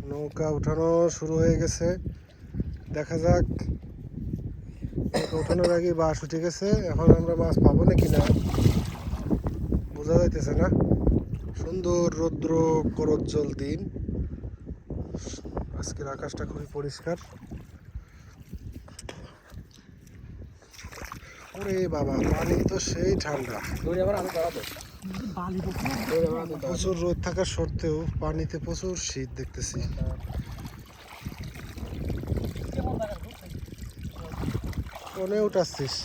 নৌকা উঠানো শুরু হয়ে গেছে, দেখা যাক। ওঠানোর আগে বাঁশ উঠে গেছে, এখন আমরা মাছ পাবো নাকি না বোঝা যাইতেছে না। সুন্দর রৌদ্র করোজ্জ্বল দিন, আজকের আকাশটা খুবই পরিষ্কার। ওরে বাবা, পানি তো সেই ঠান্ডা। প্রচুর রোদ থাকার সত্ত্বেও পানিতে প্রচুর শীত দেখতেছি। কোনে উঠাচ্ছিস?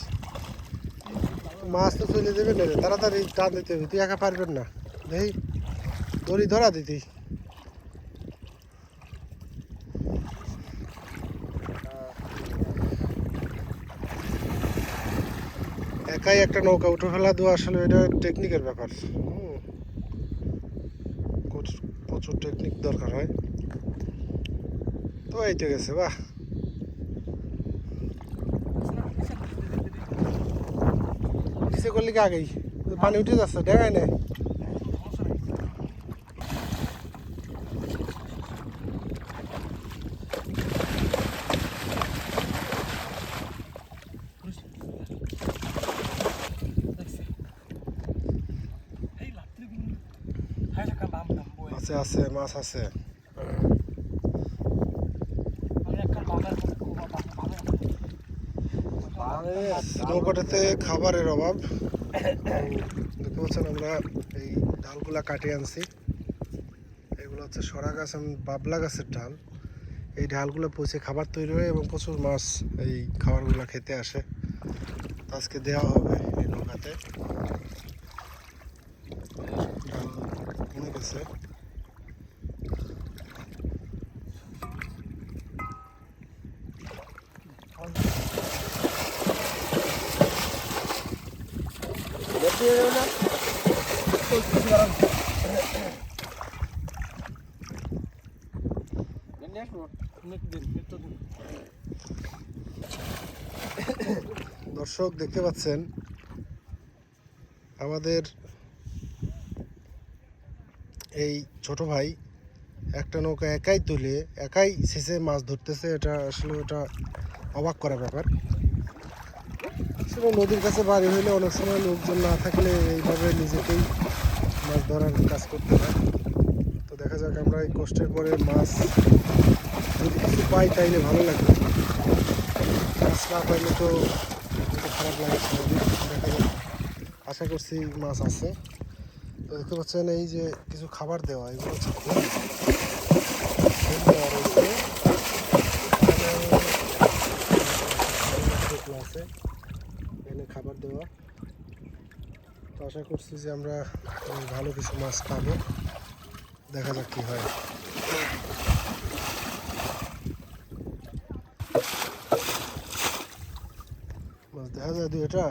মাছ তো ফেলে দেবে না, তাড়াতাড়ি টান দিতে হবে, তুই একা পারবেন না। দেখি দড়ি ধরা দিতি। একাই একটা নৌকা উঠে ফেলা দেওয়া আসলে এটা টেকনিকের ব্যাপার। প্রচুর টেকনিক দরকার হয়। তো এইটা গেছে, বাহ। নিচে করলে কি আগেই পানি উঠে যাচ্ছে, দেখায় না। আছে আছে, মাছ আছে। নৌকাটাতে খাবারের অভাব। দেখতে পাচ্ছেন আমরা এই ডালগুলা কাটিয়ে আনছি। এগুলো হচ্ছে সরা গাছ এবং বাবলা গাছের ডাল। এই ডালগুলো পচে খাবার তৈরি হয় এবং প্রচুর মাছ এই খাবারগুলো খেতে আসে। আজকে দেওয়া হবে এই নৌকাতে। ডাল কমে গেছে। দর্শক দেখতে পাচ্ছেন আমাদের এই ছোট ভাই একটা নৌকা একাই তুলে একাই শেষে মাছ ধরতেছে। এটা আসলে এটা অবাক করা ব্যাপার। আসলে নদীর কাছে বাড়ি হইলে অনেক সময় লোকজন না থাকলে এইভাবে নিজেকেই মাছ ধরার কাজ করতে হয়। তো দেখা যাক আমরা এই কষ্টের পরে মাছ যদি কিছু পাই তাইলে ভালো লাগবে। মাছ না পাইলে তো খারাপ লাগে। দেখা যাক, আশা করছি মাছ আছে। তো দেখতে পাচ্ছেন এই যে কিছু খাবার দেওয়া, এগুলো হচ্ছে খুব আছে এখানে খাবার দেওয়া। তো আশা করছি যে আমরা ভালো কিছু মাছ পাবো, দেখা যাক কি হয়। মাছ দেখা যায় দুইটা।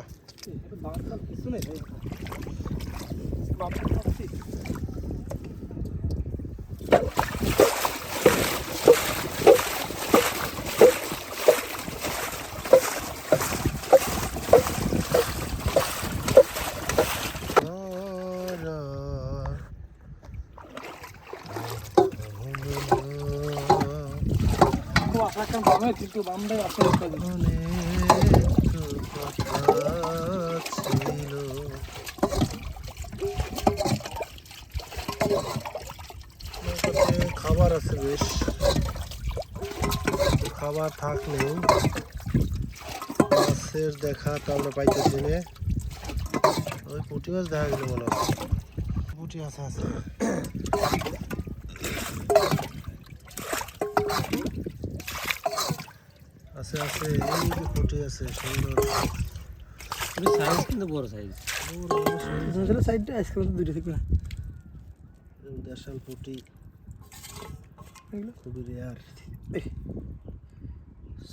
খাবার আছে বেশ, খাবার থাকলেও মাছের দেখা তো আমরা পাইতেছি না। ওই পুঁটি মাছ দেখা গেল মনে হচ্ছে। পুঁটি আছে আছে আছে আছে, এই যে পুঁটি আছে সুন্দর সাইজ, কিন্তু বড় সাইজ। সাইডটা আজকাল দুটো থেকে দেশাল পুঁটি খুবই রেয়ার।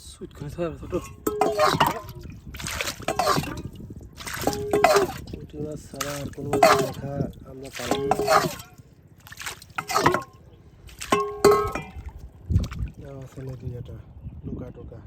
সুইট করে ছোট পুঁটি মাছ ছাড়া আর কোনো মাছ দেখা আমরা পাই না। আছে নাকি এটা লুকা টুকা?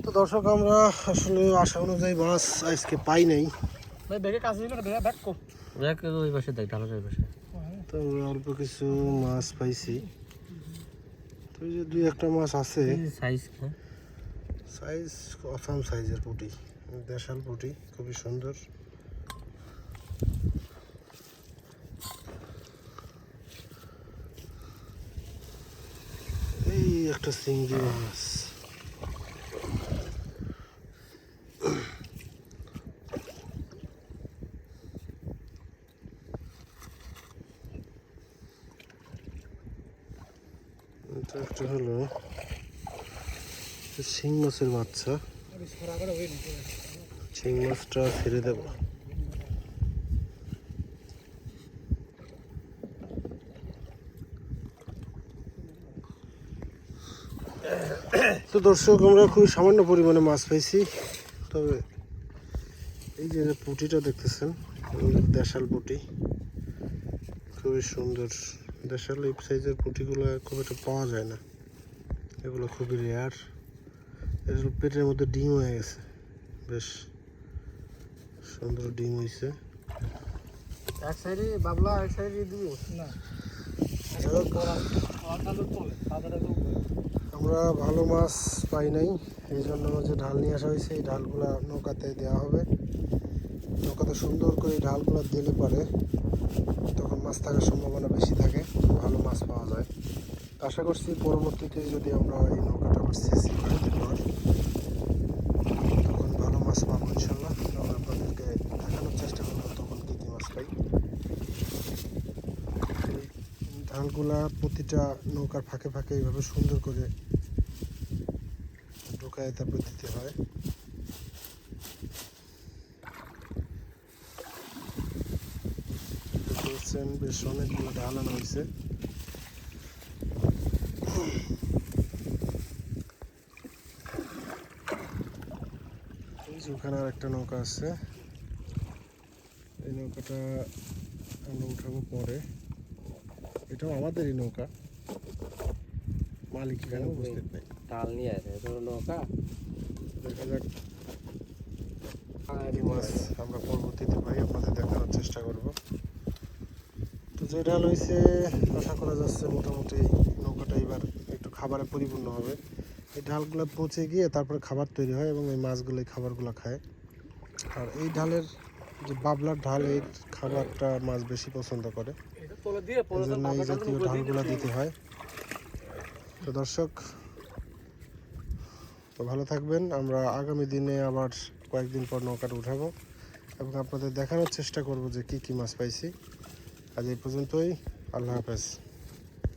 তো দর্শক আমরা আসলে আশা অনুযায়ী মাছ আজকে পাই নাই। ভাই ব্যাগে কাছে দিল না, ব্যাগ কো ব্যাগ ওই পাশে দেখ, ঢালার ওই পাশে। তো আমরা অল্প কিছু মাছ পাইছি। তো এই যে দুই একটা মাছ আছে, সাইজ সাইজ অসাম সাইজের পুঁটি, দেশাল পুঁটি, খুবই সুন্দর। এই একটা চিংড়ি মাছ, এটা একটা হলো শিং মাছের বাচ্চা। শিং মাছটা ছেড়ে দেব। তো দর্শক আমরা খুবই সামান্য পরিমাণে মাছ পাইছি। তবে এই যে পুঁটিটা দেখতেছেন, দেশাল পুঁটি, খুবই সুন্দর। দেশাল এই সাইজের পুঁটিগুলো খুব একটা পাওয়া যায় না, এগুলো খুবই রেয়ার। এগুলো পেটের মধ্যে ডিম হয়ে গেছে, বেশ সুন্দর ডিম হয়েছে। এক সাইডে বাবলা, এক সাইডে দিব না। আমরা ভালো মাছ পাই নাই, এই জন্য যে ঢাল নিয়ে আসা হয়েছে, এই ঢালগুলা নৌকাতে দেওয়া হবে। নৌকাতে সুন্দর করে এই ঢালগুলো দিলে পারে তখন মাছ থাকার সম্ভাবনা বেশি থাকে, ভালো মাছ পাওয়া যায়। আশা করছি পরবর্তীতে যদি আমরা এই নৌকাটা আবার সিসি করাতে পারি তখন ভালো মাছ পাবো ইনশাল্লাহ। আমরা আপনাদেরকে দেখানোর চেষ্টা করবো তখন কী কী মাছ পাই। ঢালগুলা প্রতিটা নৌকার ফাঁকে ফাঁকে এইভাবে সুন্দর করে ঢোকায় তারপর দিতে হয়। দেখছেন বেশ অনেকগুলো ঢাল আনা হয়েছে। ওখানে আর একটা নৌকা আছে, এই নৌকাটা আমরা উঠাবো পরে। এটাও আমাদেরই নৌকা, মালিক এখানে উপস্থিত নেই। তাল নিয়ে আছে তো নৌকা। দেখা যাক কি মাছ আমরা পরবর্তীতে পাই, আপনাদের দেখানোর চেষ্টা করব। তো যে ঢাল হয়েছে আশা করা যাচ্ছে মোটামুটি নৌকাটা এবার একটু খাবারে পরিপূর্ণ হবে। এই ঢালগুলো পচে গিয়ে তারপরে খাবার তৈরি হয় এবং এই মাছগুলো এই খাবারগুলো খায়। আর এই ঢালের যে বাবলার ঢাল, এই খাবারটা মাছ বেশি পছন্দ করে, এই জন্য এই জাতীয় ঢালগুলো দিতে হয়। তো দর্শক তো ভালো থাকবেন, আমরা আগামী দিনে আবার কয়েকদিন পর নৌকাটা উঠাবো এবং আপনাদের দেখানোর চেষ্টা করব যে কী কী মাছ পাইছি। আজ এই পর্যন্তই, আল্লাহ হাফেজ।